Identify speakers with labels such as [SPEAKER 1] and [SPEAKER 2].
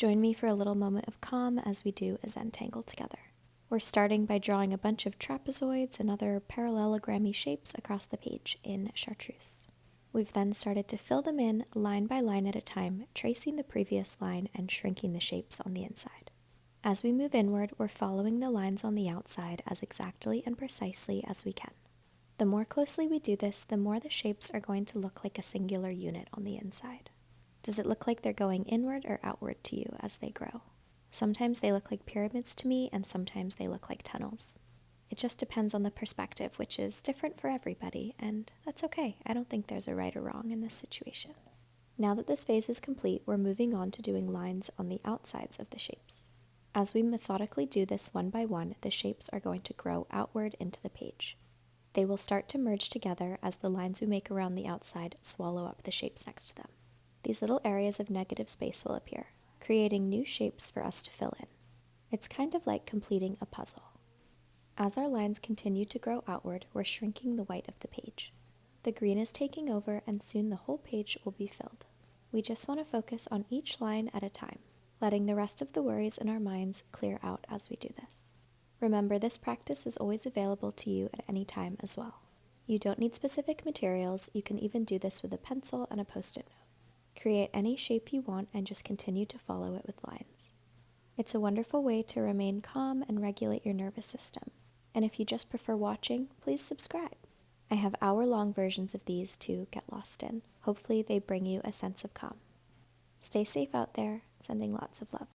[SPEAKER 1] Join me for a little moment of calm as we do a Zen Tangle together. We're starting by drawing a bunch of trapezoids and other parallelogrammy shapes across the page in Chartreuse. We've then started to fill them in line by line at a time, tracing the previous line and shrinking the shapes on the inside. As we move inward, we're following the lines on the outside as exactly and precisely as we can. The more closely we do this, the more the shapes are going to look like a singular unit on the inside. Does it look like they're going inward or outward to you as they grow? Sometimes they look like pyramids to me, and sometimes they look like tunnels. It just depends on the perspective, which is different for everybody, and that's okay. I don't think there's a right or wrong in this situation. Now that this phase is complete, we're moving on to doing lines on the outsides of the shapes. As we methodically do this one by one, the shapes are going to grow outward into the page. They will start to merge together as the lines we make around the outside swallow up the shapes next to them. These little areas of negative space will appear, creating new shapes for us to fill in. It's kind of like completing a puzzle. As our lines continue to grow outward, we're shrinking the white of the page. The green is taking over, and soon the whole page will be filled. We just want to focus on each line at a time, letting the rest of the worries in our minds clear out as we do this. Remember, this practice is always available to you at any time as well. You don't need specific materials. You can even do this with a pencil and a post-it note. Create any shape you want and just continue to follow it with lines. It's a wonderful way to remain calm and regulate your nervous system. And if you just prefer watching, please subscribe. I have hour-long versions of these to get lost in. Hopefully they bring you a sense of calm. Stay safe out there, sending lots of love.